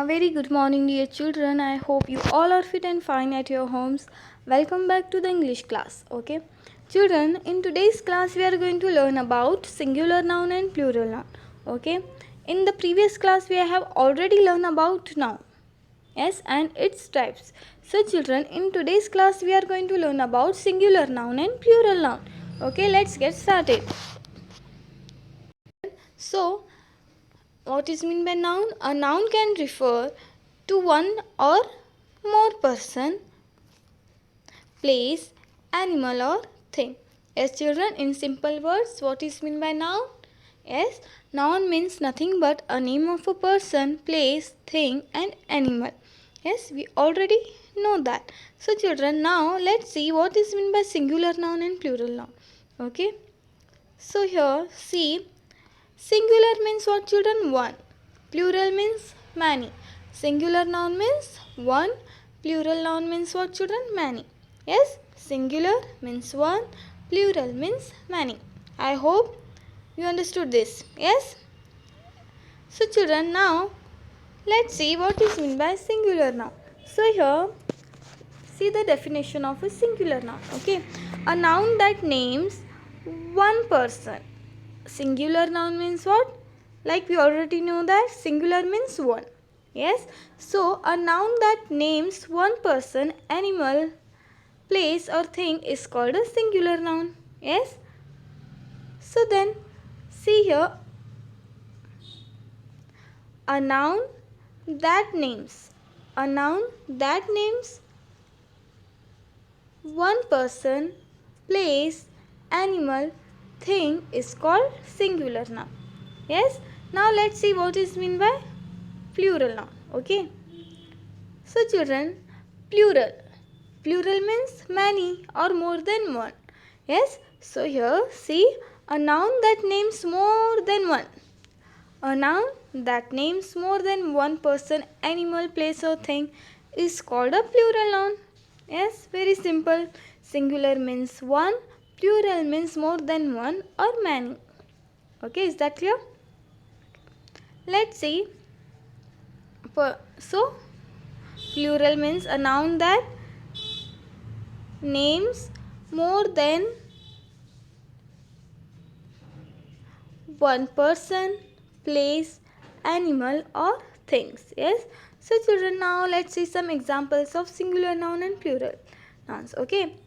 A very good morning, dear children. I hope you all are fit and fine at your homes. Welcome back to the English class. Okay, children, in today's class we are going to learn about singular noun and plural noun. Okay, in the previous class we have already learned about noun, yes, and its types. So children, in today's class we are going to learn about singular noun and plural noun. Okay, let's get started. So what is meant by noun? A noun can refer to one or more person, place, animal or thing. Yes, children, in simple words, what is meant by noun? Yes, noun means nothing but a name of a person, place, thing and animal. Yes, we already know that. So children, now let's see what is meant by singular noun and plural noun. Okay. So here, see, singular means what, children? One. Plural means many. Singular noun means one. Plural noun means what, children? Many. Yes, singular means one. Plural means many. I hope you understood this. Yes. So children, now let's see what is meant by singular noun. So here, see the definition of a singular noun. Okay, a noun that names one person. Singular noun means what? Like we already know that singular means one. Yes. So a noun that names one person, animal, place or thing is called a singular noun. Yes. So then see here, a noun that names one person, place, animal, thing is called singular noun. Yes. Now let's see what is meant by plural noun. Okay. So children, plural means many or more than one. Yes. So here see, a noun that names more than one. A noun that names more than one person, animal, place or thing is called a plural noun. Yes, very simple. Singular means one, plural means more than one or many. Okay, is that clear? Let's see. So, plural means a noun that names more than one person, place, animal or things. Yes. So children, now let's see some examples of singular noun and plural nouns. Okay.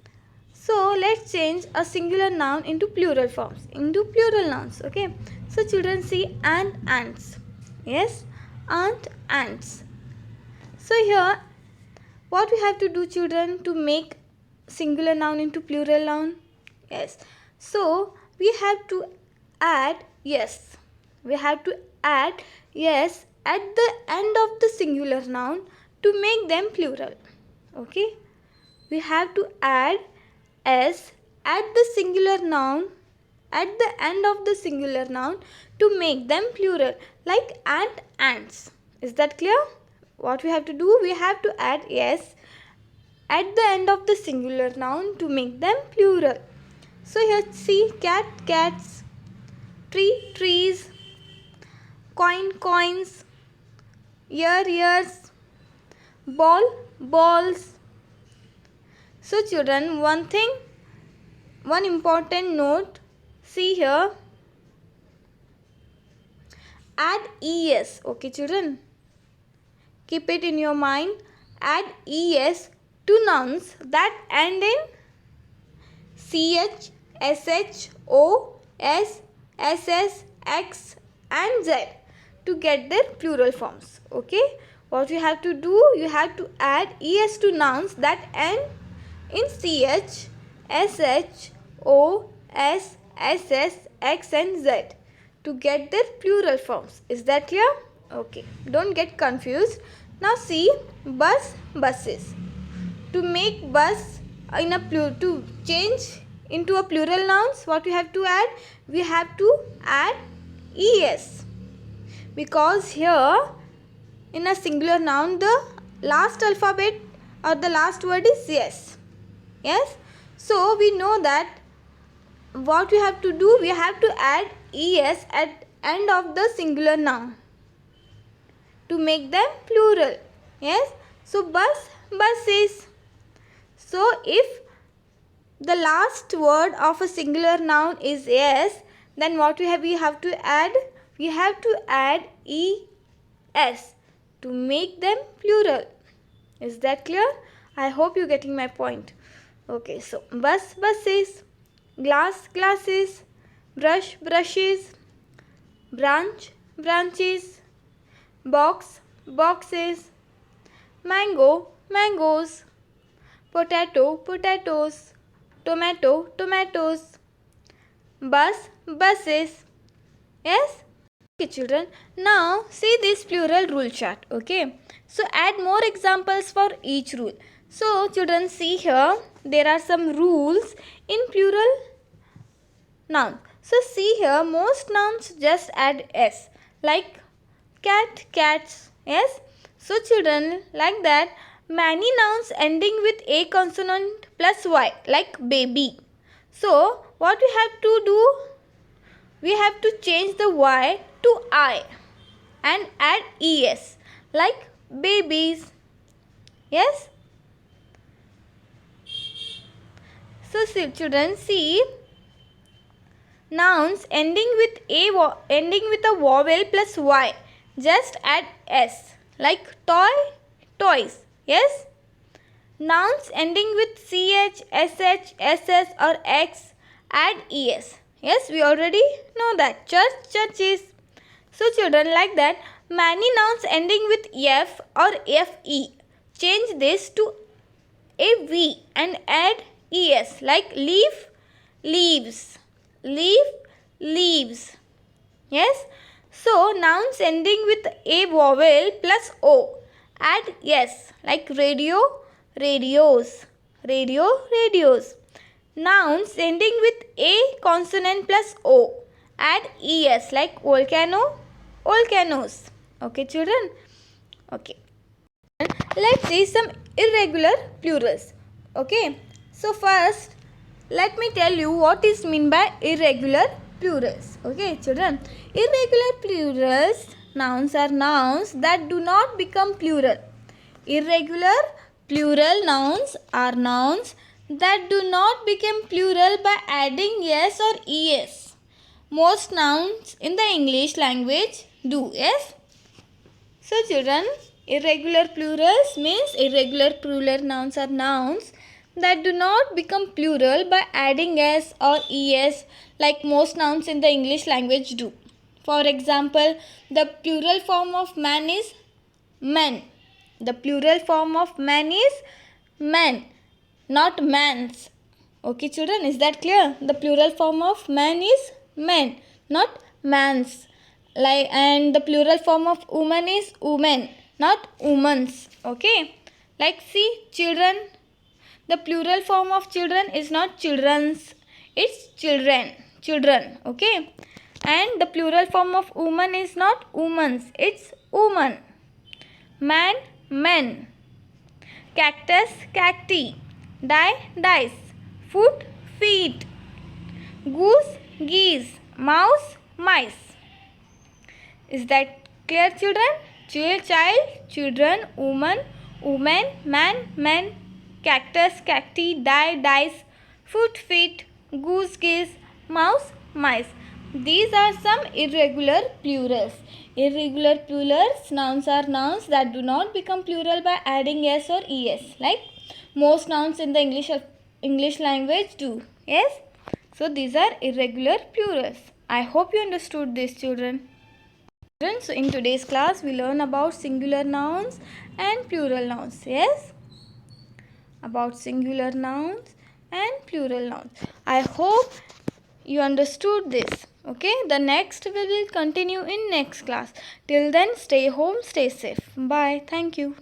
So let's change a singular noun into plural forms, into plural nouns. Okay. So children, see ant, ants. Yes, ant, ants. So here, what we have to do, children, to make singular noun into plural noun? Yes. So we have to add yes. We have to add yes at the end of the singular noun to make them plural. Okay. We have to add s at the singular noun at the end of the singular noun to make them plural, like ant, ants. Is that clear? What we have to do? We have to add s at the end of the singular noun to make them plural. So here see, cat, cats, tree, trees, coin, coins, ear, ears, ball, balls. So children, one important note, see here, add es. Okay children, keep it in your mind. Add es to nouns that end in ch, sh, o, s, ss, x and z to get their plural forms. Okay, what you have to do, you have to add es to nouns that end in ch, sh, o, s, ss, x and z to get their plural forms. Is that clear? Okay, don't get confused. Now see, bus, buses. To make bus in a to change into a plural nouns, what we have to add? We have to add es, because here in a singular noun the last alphabet or the last word is yes. Yes. So we know that what we have to do, we have to add es at end of the singular noun. to make them plural. Yes. So bus, buses. So if the last word of a singular noun is yes, then what we have to add? We have to add es to make them plural. Is that clear? I hope you're getting my point. Okay, so bus, buses, glass, glasses, brush, brushes, branch, branches, box, boxes, mango, mangoes, potato, potatoes, tomato, tomatoes, bus, buses. Yes? Okay, children. Now see this plural rule chart. Okay. So add more examples for each rule. So children, see here there are some rules in plural noun. So see here, most nouns just add s, like cat, cats. Yes. So children, like that, many nouns ending with a consonant plus y, like baby. So what we have to do? We have to change the y to I and add es, like babies. Yes. So children, see, nouns ending with a vowel plus y, just add s, like toy, toys. Yes. Nouns ending with ch, sh, ss or x, add es. Yes, we already know that. Church, churches. So children, like that, many nouns ending with f or fe, change this to a v and add es, like leaf, leaves, leaf, leaves. Yes. So nouns ending with a vowel plus o, add s, like radio, radios, radio, radios. Nouns ending with a consonant plus o, add es, like volcano, volcanoes. Okay, children. Okay. Let's see some irregular plurals. Okay. So first, let me tell you what is meant by irregular plurals. Okay, children. Irregular plurals nouns are nouns that do not become plural. Irregular plural nouns are nouns that do not become plural by adding s or es. Most nouns in the English language do. Yes. So children, irregular plurals means irregular plural nouns are nouns that do not become plural by adding s or es, like most nouns in the English language do. For example, the plural form of man is men. The plural form of man is men, not mans. Okay, children, is that clear? The plural form of man is men, not mans. And the plural form of woman is women, not womans. Okay, like see, children. The plural form of children is not children's, it's children, children. Okay, and the plural form of woman is not woman's, it's woman. Man, men. Cactus, cacti. Die, dice. Foot, feet. Goose, geese. Mouse, mice. Is that clear, children? Child, children, woman, woman, man, men. Cactus, cacti, die, dice. Foot, feet. Goose, geese. Mouse, mice. These are some irregular plurals. Irregular plurals nouns are nouns that do not become plural by adding s or es, like most nouns in the English language do. Yes. So these are irregular plurals. I hope you understood this, children. So in today's class we learn about singular nouns and plural nouns. Yes. About singular nouns and plural nouns. I hope you understood this. Okay, the next we will continue in next class. Till then, stay home, stay safe. Bye. Thank you.